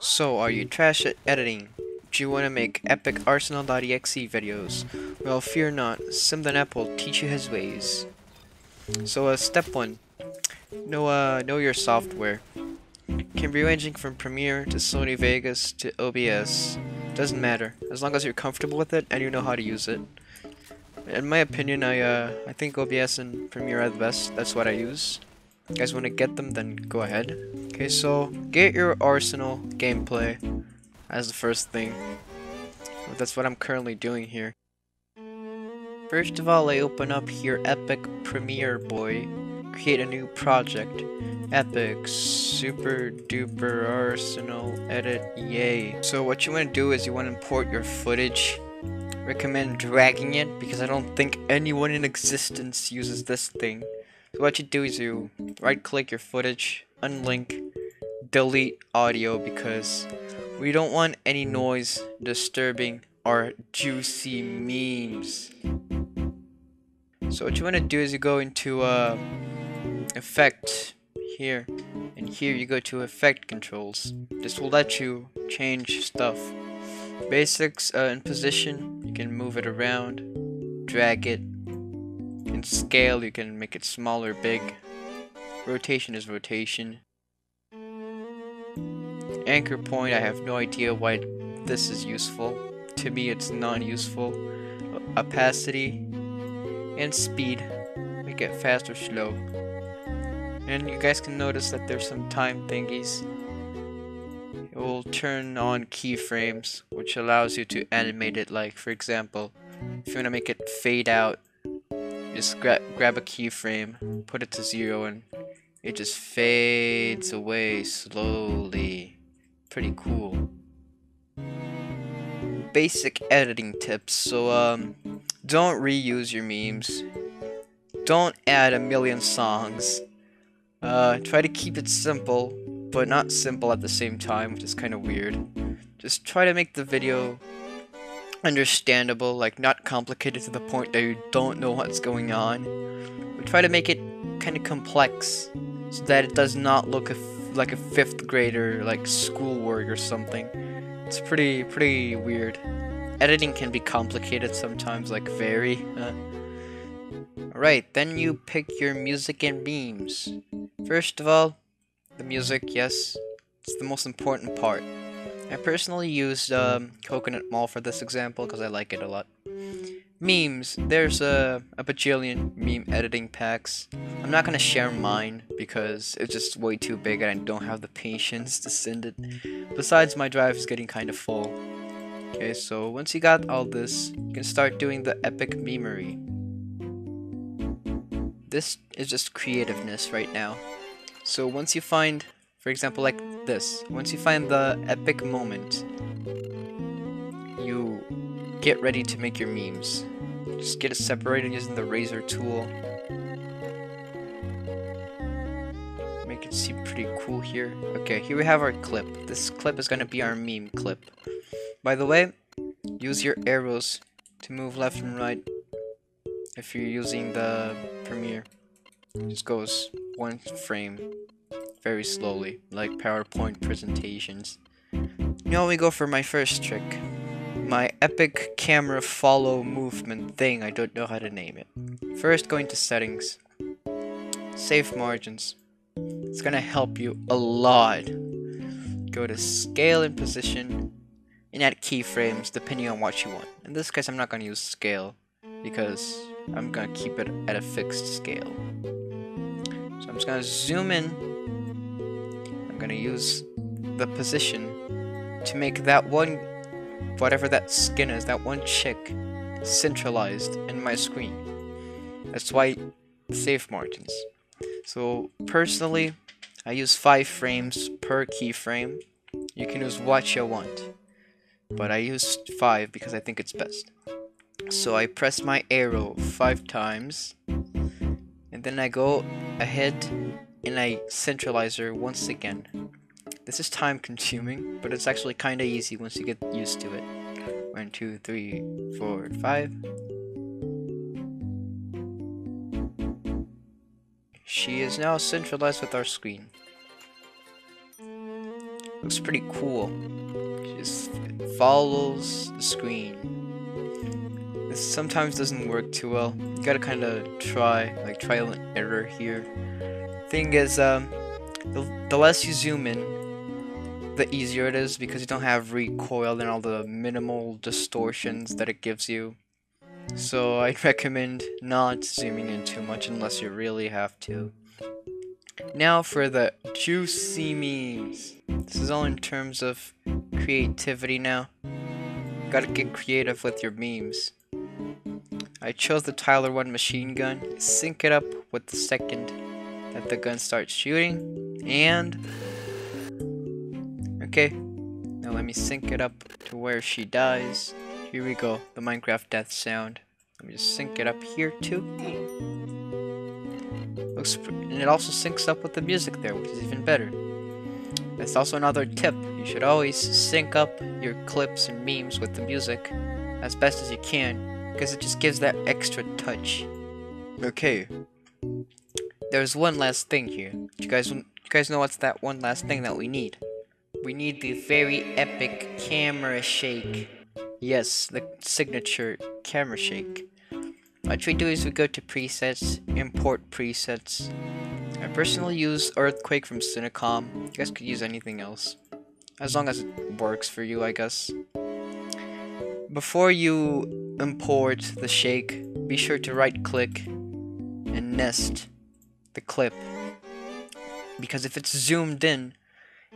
So, are you trash at editing? Do you want to make epic Arsenal.exe videos? Well, fear not, Simdanep will teach you his ways. So, step 1. Know your software. Can be ranging from Premiere to Sony Vegas to OBS. Doesn't matter, as long as you're comfortable with it and you know how to use it. In my opinion, I think OBS and Premiere are the best. That's what I use. You guys want to get them, then go ahead. Okay, so get your Arsenal gameplay as the first thing. That's what I'm currently doing here. First of all, I open up here Epic Premiere Boy, create a new project. Epic Super Duper Arsenal Edit Yay. So what you want to do is you want to import your footage. Recommend dragging it because I don't think anyone in existence uses this thing. So what you do is you right click your footage, unlink, delete audio because we don't want any noise disturbing our juicy memes. So what you want to do is you go into effect here, and here you go to effect controls. This will let you change stuff. Basics in position, you can move it around, drag it. In scale, you can make it small or big. Rotation is rotation. Anchor point, I have no idea why this is useful. To me, it's non-useful. Opacity and speed, make it fast or slow. And you guys can notice that there's some time thingies. It will turn on keyframes, which allows you to animate it. Like, for example, if you want to make it fade out, just grab a keyframe, put it to 0, and it just fades away slowly. Pretty cool. Basic editing tips. So don't reuse your memes. Don't add a million songs. Try to keep it simple, but not simple at the same time, which is kind of weird. Just try to make the video understandable, like not complicated to the point that you don't know what's going on. But try to make it kind of complex, so that it does not look like a 5th grader, like schoolwork or something. It's pretty weird. Editing can be complicated sometimes, like very. Alright, then you pick your music and memes. First of all, the music, yes, it's the most important part. I personally used Coconut Mall for this example because I like it a lot. Memes, there's a bajillion meme editing packs. I'm not gonna share mine because it's just way too big and I don't have the patience to send it. Besides, my drive is getting kind of full. Okay, so once you got all this, you can start doing the epic memery. This is just creativeness right now. So once you find, for example, like this, once you find the epic moment, you get ready to make your memes. Just get it separated using the razor tool. Make it seem pretty cool here. Okay, here we have our clip. This clip is gonna be our meme clip. By the way, use your arrows to move left and right if you're using the Premiere. It just goes one frame very slowly, like PowerPoint presentations. Now we go for my first trick. My epic camera follow movement thing, I don't know how to name it. First, going to settings. Safe margins. It's gonna help you a lot. Go to scale and position, and add keyframes depending on what you want. In this case, I'm not gonna use scale because I'm gonna keep it at a fixed scale. So I'm just gonna zoom in. I'm gonna use the position to make that one, whatever that skin is, that one chick, centralized in my screen. That's why safe margins. So personally, I use 5 frames per keyframe. You can use what you want, but I use 5 because I think it's best. So I press my arrow 5 times, and then I go ahead and I centralize her once again. This is time consuming, but it's actually kinda easy once you get used to it. 1, 2, 3, 4, 5. She is now centralized with our screen. Looks pretty cool. Just follows the screen. This sometimes doesn't work too well. You gotta kind of try, like trial and error here. Thing is, the less you zoom in, the easier it is because you don't have recoil and all the minimal distortions that it gives you. So I'd recommend not zooming in too much unless you really have to. Now for the juicy memes. This is all in terms of creativity now. Gotta get creative with your memes. I chose the Tyler 1 machine gun. Sync it up with the second that the gun starts shooting. And... okay. Now let me sync it up to where she dies. Here we go. The Minecraft death sound. Let me just sync it up here too. And it also syncs up with the music there, which is even better. That's also another tip. You should always sync up your clips and memes with the music as best as you can, because it just gives that extra touch. Okay. There's one last thing here. You guys know what's that one last thing that we need? We need the very epic camera shake. Yes, the signature camera shake. What we do is we go to presets, import presets. I personally use Earthquake from Cinecom. You guys could use anything else, as long as it works for you, I guess. Before you import the shake, be sure to right click and nest the clip, because if it's zoomed in,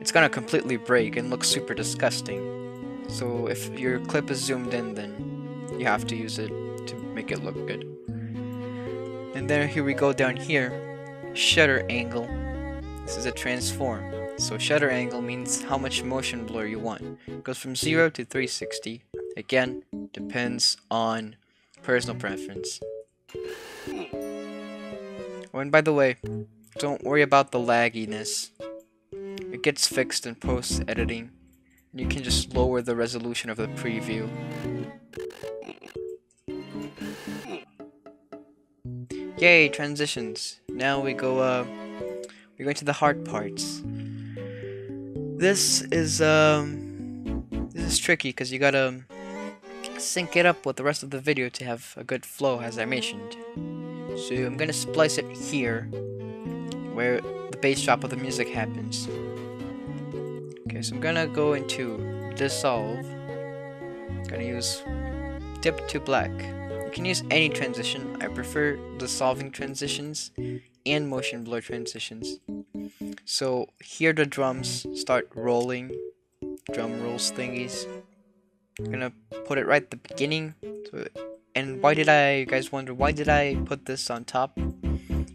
it's gonna completely break and look super disgusting. So if your clip is zoomed in, then you have to use it to make it look good. And then here we go down here, shutter angle. This is a transform. So shutter angle means how much motion blur you want. It goes from 0 to 360. Again, depends on personal preference. Oh, and by the way, don't worry about the lagginess. It gets fixed in post-editing. You can just lower the resolution of the preview. Yay, transitions. Now we go we're going to the hard parts. This is tricky because you gotta sync it up with the rest of the video to have a good flow, as I mentioned. So I'm gonna splice it here where the bass drop of the music happens. Okay, so I'm gonna go into dissolve. Gonna use dip to black. You can use any transition. I prefer dissolving transitions and motion blur transitions. So here the drums start rolling, drum rolls thingies. I'm gonna put it right at the beginning. And why did you guys wonder why did I put this on top?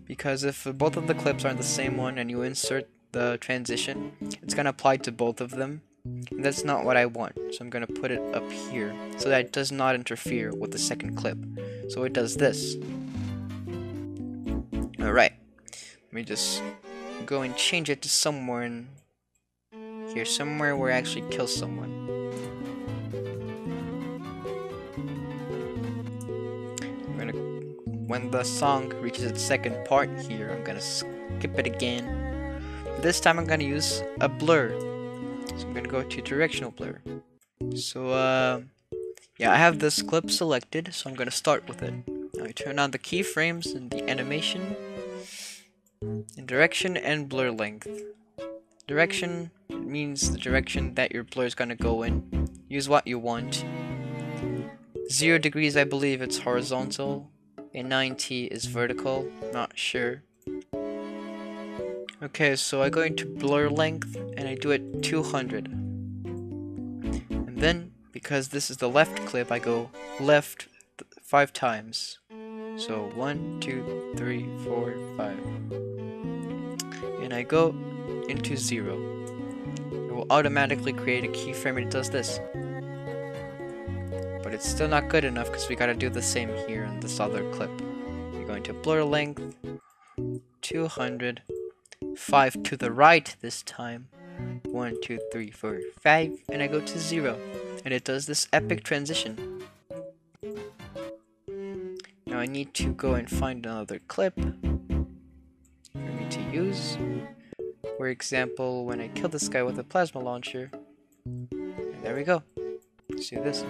Because if both of the clips are the same one and you insert the transition, it's gonna apply to both of them. And that's not what I want, so I'm gonna put it up here so that it does not interfere with the second clip. So it does this. Alright, let me just go and change it to somewhere in here, somewhere where I actually kill someone. When the song reaches its second part here, I'm gonna skip it again. This time I'm gonna use a blur. So I'm gonna go to directional blur. So yeah, I have this clip selected, so I'm gonna start with it. Now I turn on the keyframes and the animation, and direction and blur length. Direction means the direction that your blur is gonna go in. Use what you want. 0 degrees, I believe it's horizontal, and 90 is vertical. Not sure. Okay, so I go into blur length and I do it 200. And then, because this is the left clip, I go left 5 times. So 1, 2, 3, 4, 5. And I go into 0. It will automatically create a keyframe and it does this. But it's still not good enough because we gotta do the same here in this other clip. We're going to blur length 200. 5 to the right this time. 1, 2, 3, 4, 5, and I go to 0, and it does this epic transition. Now I need to go and find another clip for me to use. For example, when I kill this guy with a plasma launcher. And there we go. Let's do this.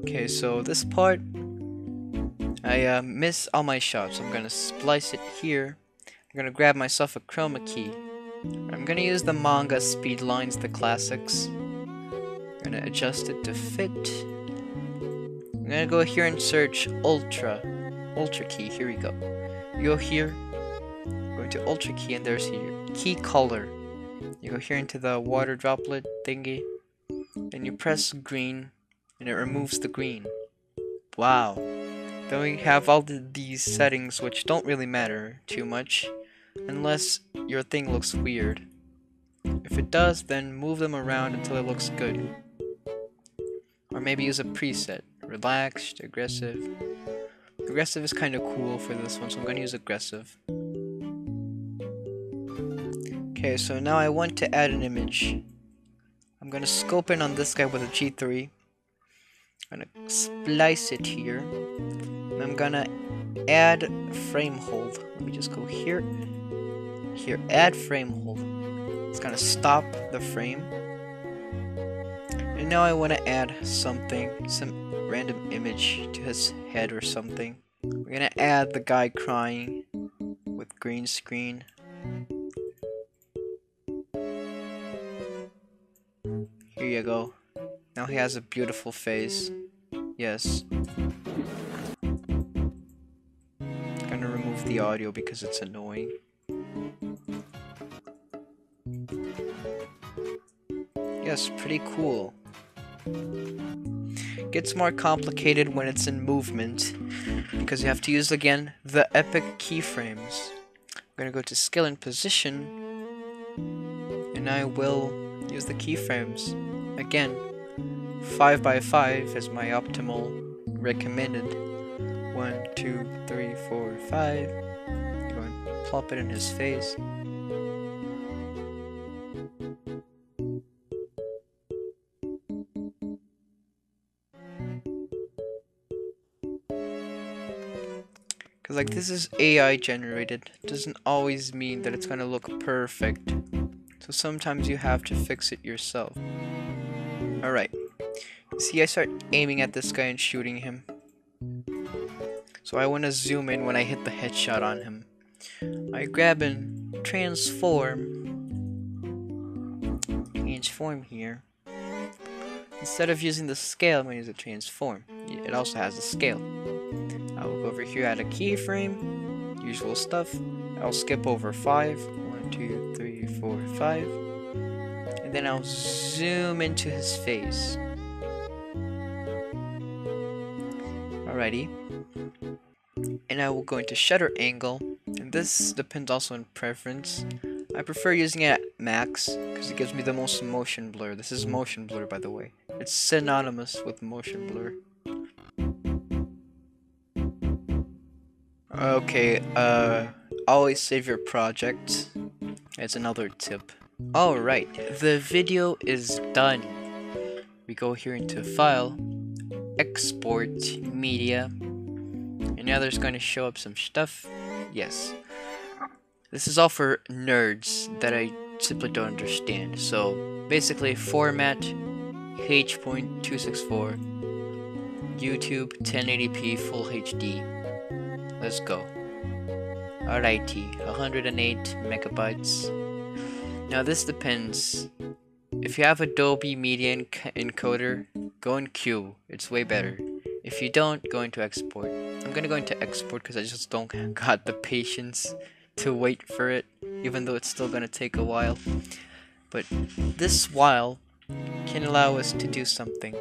Okay, so this part, I miss all my shots. I'm gonna splice it here. I'm gonna grab myself a chroma key. I'm gonna use the manga speed lines, the classics. I'm gonna adjust it to fit. I'm gonna go here and search Ultra key. Here we go. You go here, go into Ultra key, and there's your key color. You go here into the water droplet thingy, and you press green, and it removes the green. Wow. Then we have all these settings which don't really matter too much, unless your thing looks weird. If it does, then move them around until it looks good. Or maybe use a preset. Relaxed, aggressive. Aggressive is kind of cool for this one, so I'm going to use aggressive. Okay, so now I want to add an image. I'm going to scope in on this guy with a G3. I'm going to splice it here. And I'm going to add frame hold. Let me just go here. Here, add frame hold. It's going to stop the frame. And now I want to add something, some random image to his head or something. We're going to add the guy crying with green screen. Here you go. Now he has a beautiful face. Yes. I'm gonna remove the audio because it's annoying. Yes, pretty cool. Gets more complicated when it's in movement because you have to use again the epic keyframes. I'm gonna go to skill and position, and I will use the keyframes again. 5x5 is my optimal recommended. 1, 2, 3, 4, 5. Go and plop it in his face. Because like this is AI generated, doesn't always mean that it's gonna look perfect. So sometimes you have to fix it yourself. Alright. See, I start aiming at this guy and shooting him. So I want to zoom in when I hit the headshot on him. I grab and transform here. Instead of using the scale, I'm going to use a transform. It also has a scale. I will go over here, add a keyframe, usual stuff. I'll skip over 5. 1, 2, 3, 4, 5. And then I'll zoom into his face. Alrighty. And I will go into shutter angle. And this depends also on preference. I prefer using it at max because it gives me the most motion blur. This is motion blur, by the way. It's synonymous with motion blur. Okay, always save your project. It's another tip. Alright, the video is done. We go here into File, Export, Media, and now there's going to show up some stuff. Yes. This is all for nerds that I simply don't understand. So, basically, format H.264, YouTube 1080p Full HD. Let's go. Alrighty, 108 megabytes. Now this depends. If you have Adobe Media Encoder, go in Q. It's way better. If you don't, go into export. I'm gonna go into export because I just don't got the patience to wait for it, even though it's still gonna take a while. But this while can allow us to do something.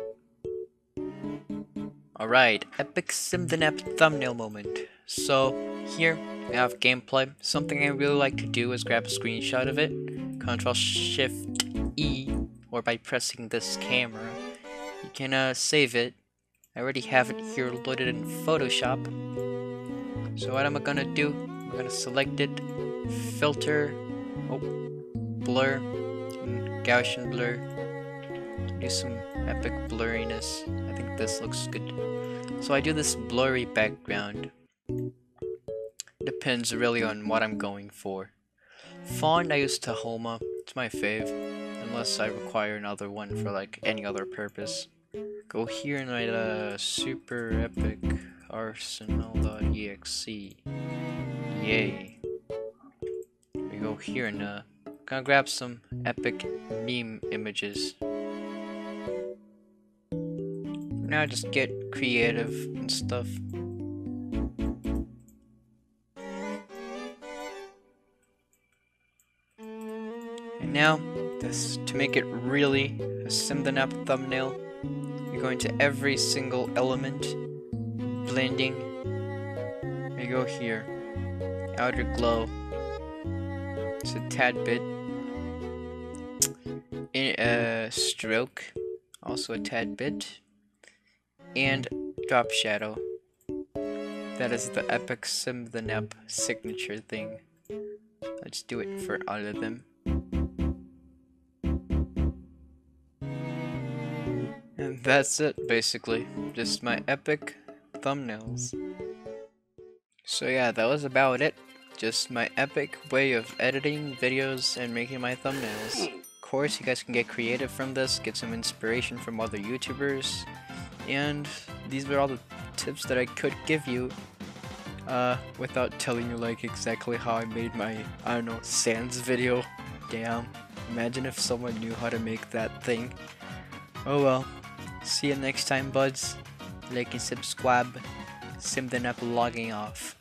Alright, epic SimTheNap thumbnail moment. So here we have gameplay. Something I really like to do is grab a screenshot of it, Ctrl-Shift-E, or by pressing this camera. You can save it. I already have it here loaded in Photoshop. So what am I gonna do? I'm gonna select it, filter, blur, and Gaussian blur. Do some epic blurriness. I think this looks good. So I do this blurry background. Depends really on what I'm going for. Font, I use Tahoma. It's my fave. Unless I require another one for like any other purpose. Go here and write super epic Arsenal.exe. Yay. We go here and gonna grab some epic meme images. Now just get creative and stuff. And now, this to make it really a SimTheNap thumbnail, you're going to every single element, blending, you go here, outer glow, it's a tad bit, in stroke, also a tad bit, and drop shadow. That is the epic SimTheNap signature thing. Let's do it for all of them. And that's it, basically. Just my epic thumbnails. So yeah, that was about it. Just my epic way of editing videos and making my thumbnails. Of course, you guys can get creative from this, get some inspiration from other YouTubers. And these were all the tips that I could give you without telling you like exactly how I made my, I don't know, Sans video. Damn, imagine if someone knew how to make that thing. Oh well. See you next time, buds. Like and subscribe. SimTheNap logging off.